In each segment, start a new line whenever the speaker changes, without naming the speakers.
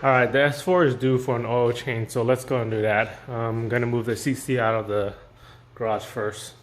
All right, the S4 is due for an oil change, so let's go and do that. I'm gonna move the CC out of the garage first.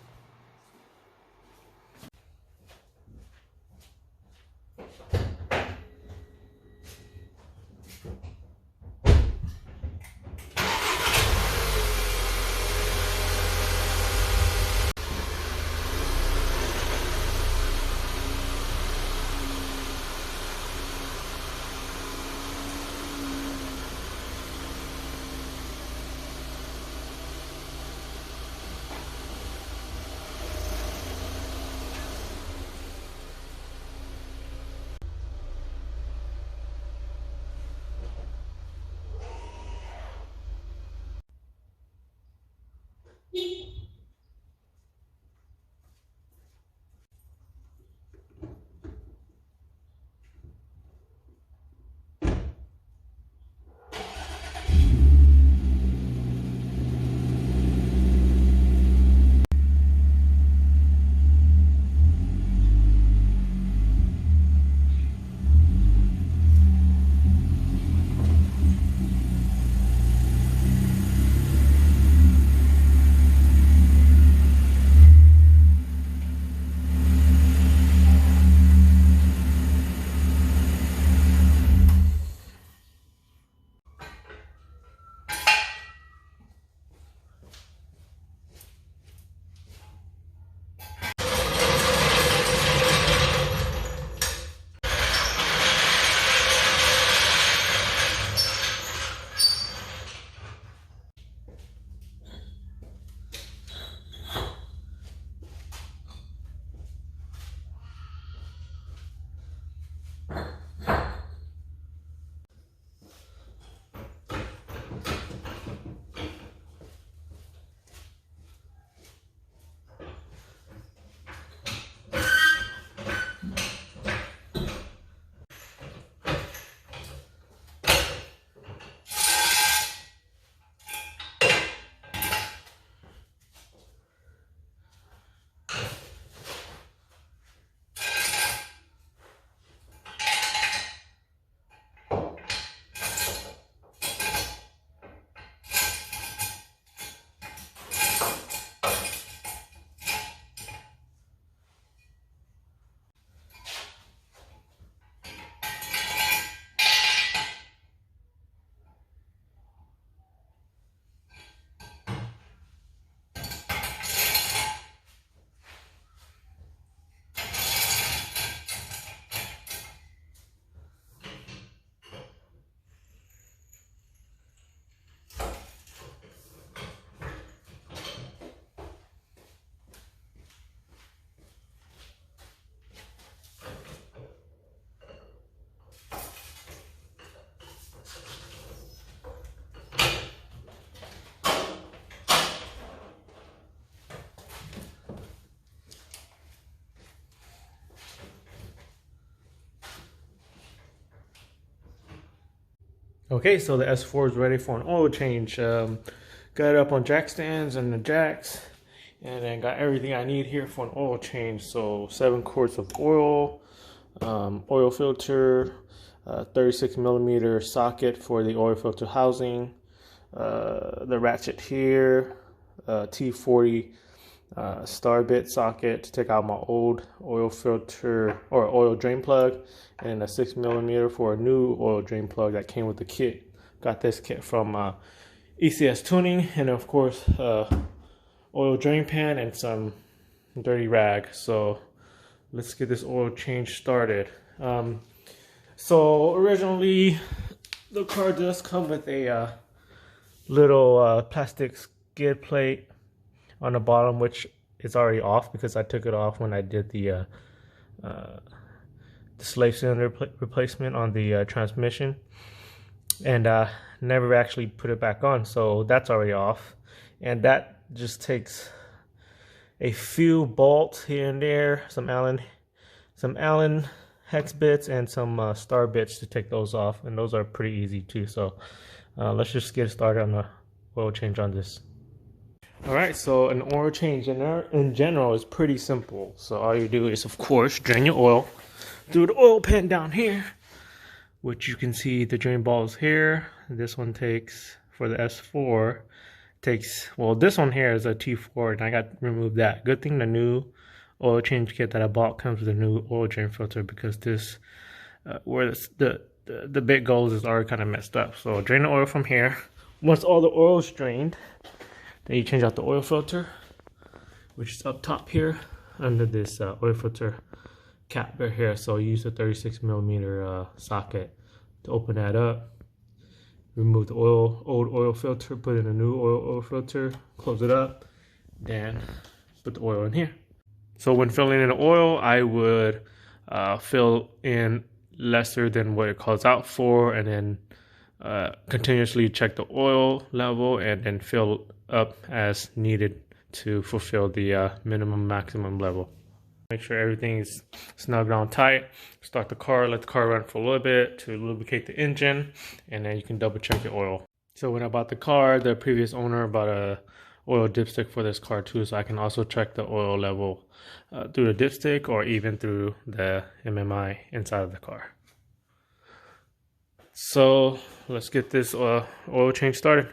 Okay, so the S4 is ready for an oil change. Got it up on jack stands and the jacks, and then got everything I need here for an oil change. So 7 quarts of oil, oil filter, 36 millimeter socket for the oil filter housing, the ratchet here, T40 star bit socket to take out my old oil filter or oil drain plug, and a 6 millimeter for a new oil drain plug that came with the kit. Got this kit from ECSTuning, and of course oil drain pan and some dirty rag. So let's get this oil change started. So originally the car does come with a little plastic skid plate on the bottom, which is already off because I took it off when I did the slave cylinder replacement on the transmission, and never actually put it back on, so that's already off. And that just takes a few bolts here and there, some Allen hex bits and some star bits to take those off, and those are pretty easy too. So let's just get started on the oil change on this. Alright, so an oil change in general is pretty simple. So all you do is, of course, drain your oil through the oil pan down here. which you can see the drain balls here. This one takes, for the S4, takes, well, this one here is a T4 and I got to remove that. Good thing the new oil change kit that I bought comes with a new oil drain filter, because this, where the bit goes is already kind of messed up. So drain the oil from here. Once all the oil is drained, then you change out the oil filter, which is up top here under this oil filter cap right here. So you use a 36mm socket to open that up. Remove the old oil filter, put in a new oil filter, close it up, then put the oil in here. So when filling in the oil, I would fill in lesser than what it calls out for, and then continuously check the oil level and then fill up as needed to fulfill the minimum maximum level. Make sure everything is snug down tight. Start the car, let the car run for a little bit to lubricate the engine, and then you can double check your oil. So when I bought the car, the previous owner bought a oil dipstick for this car too, so I can also check the oil level through the dipstick or even through the MMI inside of the car. So let's get this oil change started.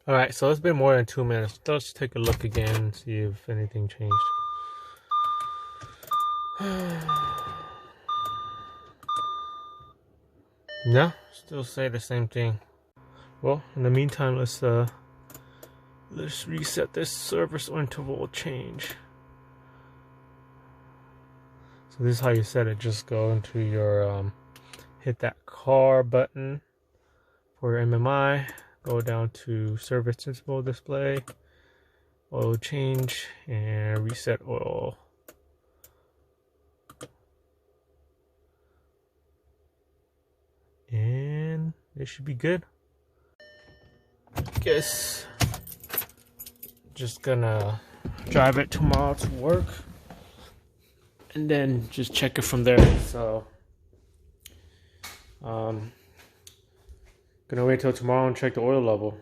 All right, so it's been more than 2 minutes. Let's take a look again and see if anything changed. No, still say the same thing. Well, in the meantime, let's reset this service interval change. So this is how you set it. Just go into your hit that car button for your MMI. Go down to service interval display, oil change, and reset oil. And it should be good. I guess just gonna drive it tomorrow to work and then just check it from there. So gonna wait till tomorrow and check the oil level.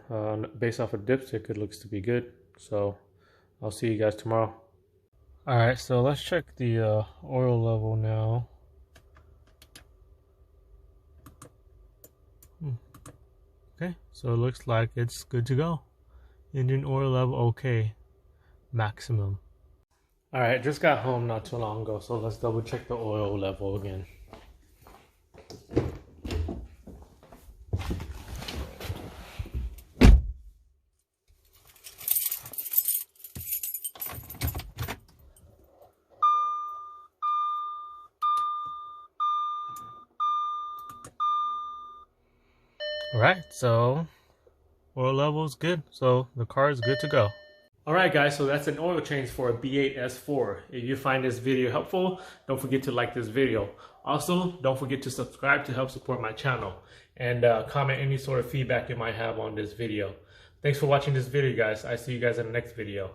Based off of dipstick, it looks to be good. So I'll see you guys tomorrow. All right, so let's check the oil level now. Okay, so it looks like it's good to go. Engine oil level okay, maximum. All right, just got home not too long ago, so let's double check the oil level again. All right, so oil level is good, so the car is good to go. All right, guys, so that's an oil change for a B8 S4. If you find this video helpful, don't forget to like this video. Also, don't forget to subscribe to help support my channel, and comment any sort of feedback you might have on this video. Thanks for watching this video, guys. I see you guys in the next video.